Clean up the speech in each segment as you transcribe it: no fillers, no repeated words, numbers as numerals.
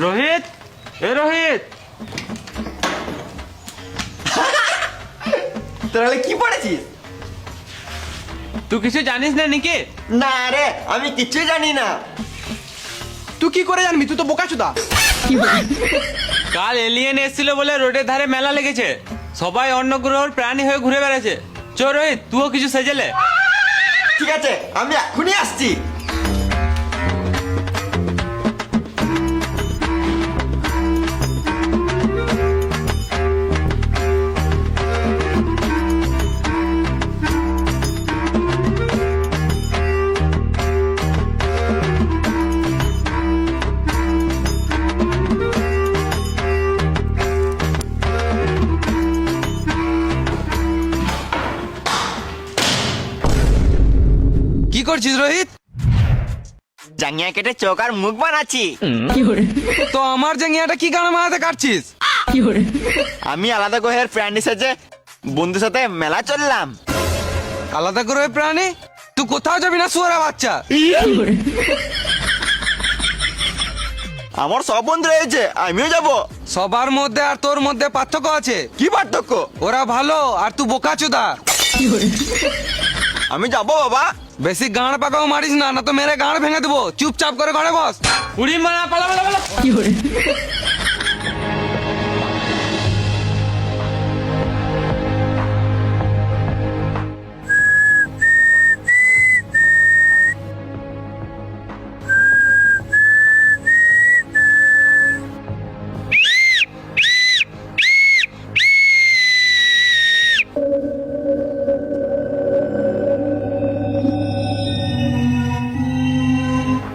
রোহিত, এ রোহিত, তাহলে কি পড়েছিস? তুই কিছু জানিস না নাকি? না রে, আমি কিছুই জানি না। তুই কি করে জানবি? তুই তো বোকাচোদা। কাল এলিয়েন এসেছিল বলে রোডের ধারে মেলা লেগেছে, সবাই অন্য গ্রহের প্রাণী হয়ে ঘুরে বেড়াচ্ছে। চ রোহিত, তুইও কিছু সেজেলে। ঠিক আছে, আমি এখনই আসছি। কি করছিস রোহিত? জাঙ্গিয়া কেটে চোখ আর মুখ বানাচ্ছি। তো আমার জাঙ্গিয়াটা কি গানে মারাতে কাটছিস? আমি আলাদা গ্রহের প্রাণী সেজে বন্ধুর সাথে মেলা চললাম। আলাদা করে প্রাণী? তুই কোথাও যাবি না শুয়ারা বাচ্চা। আমার সব বন্ধু রয়েছে, আমিও যাব। সবার মধ্যে আর তোর মধ্যে পার্থক্য আছে। কি পার্থক্য? ওরা ভালো আর তুই বোকাচোদা। আমি যাব বাবা। বেশি গাঁড় পাকাও মারিস না, না তো মেরে গাঁড় ভেঙে দেবো। চুপচাপ করে ঘরে বস। উড়ি মারা, পালা পালা পালা।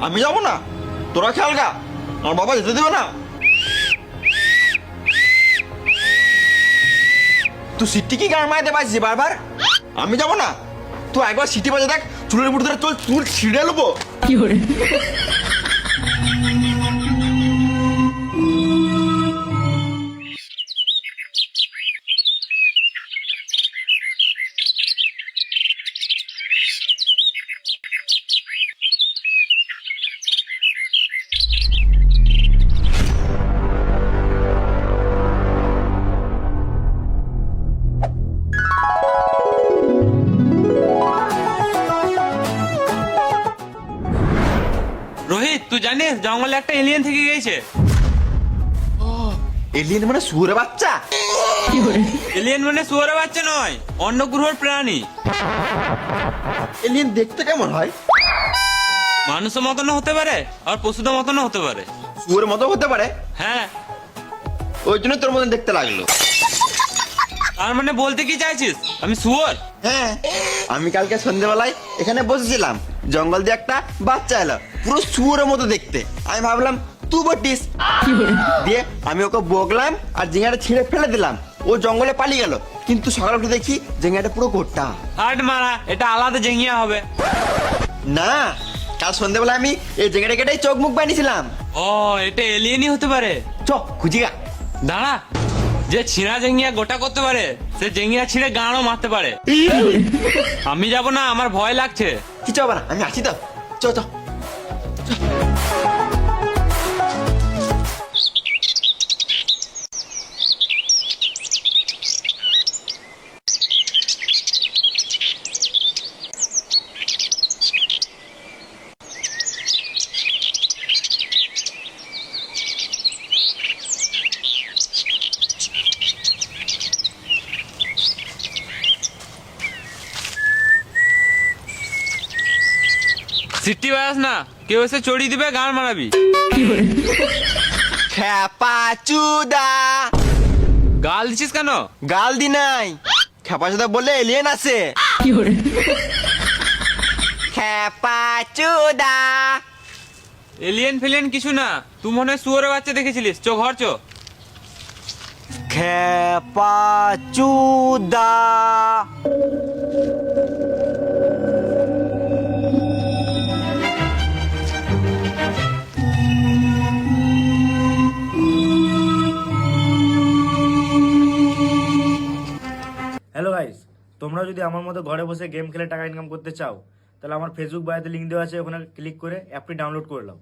আমি যাব না, তোরা খেয়াল গা, আমার বাবা যেতে দেবে না। তুই সিটি কি গান মারাতে পারছিস বারবার? আমি যাব না। তুই একবার সিটি বাজে দেখ, চুলের মুঠ ধরে তোর চুল ছিঁড়ে নেবো। রোহিত, তুই জানিস জঙ্গলে একটা এলিয়েন থেকে গেছে? এলিয়েন মানে শুয়োরের বাচ্চা? এলিয়েন মানে শুয়োরের বাচ্চা নয়, অন্য গ্রহের প্রাণী। এলিয়েন দেখতে কেমন হয়? মানুষের মতনও হতে পারে আর পশুদের মতনও হতে পারে। শুয়োরের মতো হতে পারে? হ্যাঁ। ওই জন্য তোর মতন দেখতে লাগলো। তার মানে বলতে কি চাইছিস আমি শুয়োর? হ্যাঁ, আমি কালকে সন্ধ্যেবেলায় এখানে বসেছিলাম, জঙ্গল দিয়ে একটা বাচ্চা এলো, পুরো শুয়োরের মতো দেখতে। আমি ভাবলাম তুই বটিস, দিয়ে আমি ওকে বকলাম আর জিঙ্গাটা ছিঁড়ে ফেলে দিলাম। ও জঙ্গলে পালিয়ে গেল, কিন্তু সকালে উঠে দেখি জিঙ্গাটা পুরো গোটা। হাট মারা, এটা আলাদা জেঙ্গিয়া হবে। না, কাল সন্ধ্যেবেলায় আমি এই জিঙ্গাটা কেটেই চোখ মুখ বানিয়েছিলাম। ও, এটা এলিয়েনই হতে পারে। চ খুঁজি গা। দাঁড়া, যে ছিঁড়া জেঙ্গিয়া গোটা করতে পারে সে জেঙ্গিয়া ছিঁড়ে গাঁড়ও মারতে পারে। আমি যাব না, আমার ভয় লাগছে। কিছু হবে না, আমি আছি তো। চ চ। সিটি বাস না, কেউ এসে চড়িয়ে দিবে, গান মারাবি। খেপা চুদা। গাল দিছিস কেন? গাল দি নাই, খেপা চুদা বলে এলিয়েন আছে। খেপা চুদা। এলিয়েন ফিলিয়েন কিছু না, তুই মনে হয় শুয়োরের বাচ্চা দেখেছিলিস। চো ঘর চো। খেপা চুদা। হ্যালো গাইস, তোমরা যদি আমার মতো ঘরে বসে গেম খেলে টাকা ইনকাম করতে চাও, তাহলে আমার ফেসবুক বায়োতে লিঙ্ক দেওয়া আছে, ওখানে ক্লিক করে অ্যাপটি ডাউনলোড করে নাও।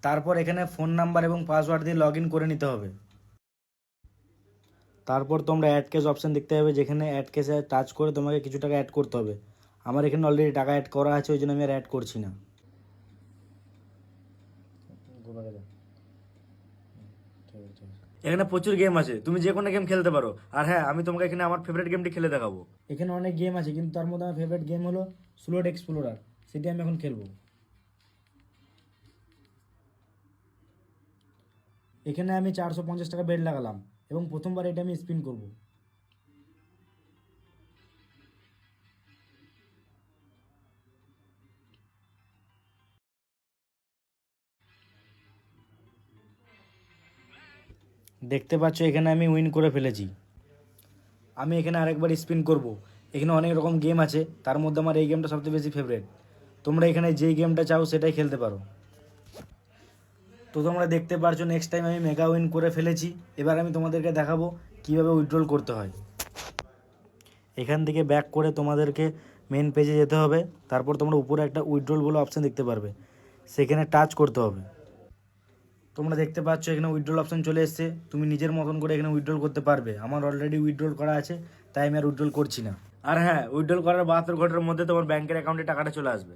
তারপর এখানে ফোন নাম্বার এবং পাসওয়ার্ড দিয়ে লগ ইন করে নিতে হবে। তারপর তোমরা অ্যাড কেস অপশান দেখতে হবে, যেখানে অ্যাড কেসে টাচ করে তোমাকে কিছু টাকা অ্যাড করতে হবে। আমার এখানে অলরেডি টাকা অ্যাড করা আছে, ওই জন্য আমি আর অ্যাড করছি না। এখানে প্রচুর গেম আছে, তুমি যে কোনো গেম খেলতে পারো। আর হ্যাঁ, আমি তোমাকে এখানে আমার ফেভারিট গেমটি খেলে দেখাবো। এখানে অনেক গেম আছে, কিন্তু তার মধ্যে আমার ফেভারিট গেম হলো স্লোট এক্সপ্লোরার, সেটি আমি এখন খেলবো। এখানে আমি 450 টাকা বেড লাগালাম এবং প্রথমবার এটা আমি স্পিন করব। দেখতে পাচ্ছ এখানে আমি উইন করে ফেলেছি। আমি এখানে আরেকবার স্পিন করব। এখানে অনেক রকম গেম আছে, তার মধ্যে আমার এই গেমটা সবচেয়ে বেশি ফেভারিট। তোমরা এখানে যেই গেমটা চাও সেটাই খেলতে পারো। তো তোমরা দেখতে পারছো নেক্সট টাইম আমি মেগা উইন করে ফেলেছি। এবার আমি তোমাদেরকে দেখাবো কিভাবে উইথড্রল করতে হয়। এখান থেকে ব্যাক করে তোমাদেরকে মেন পেজে যেতে হবে। তারপর তোমরা উপরে একটা উইথড্রল বলে অপশান দেখতে পারবে, সেখানে টাচ করতে হবে। তোমরা দেখতে পাচ্ছ এখানে উইথড্রল অপশান চলে এসেছে। তুমি নিজের মতন করে এখানে উইথড্রল করতে পারবে। আমার অলরেডি উইথড্রল করা আছে, তাই আমি আর উইথড্রল করছি না। আর হ্যাঁ, উইথড্রল করার 72 ঘন্টার মধ্যে তোমার ব্যাংকের অ্যাকাউন্টে টাকাটা চলে আসবে।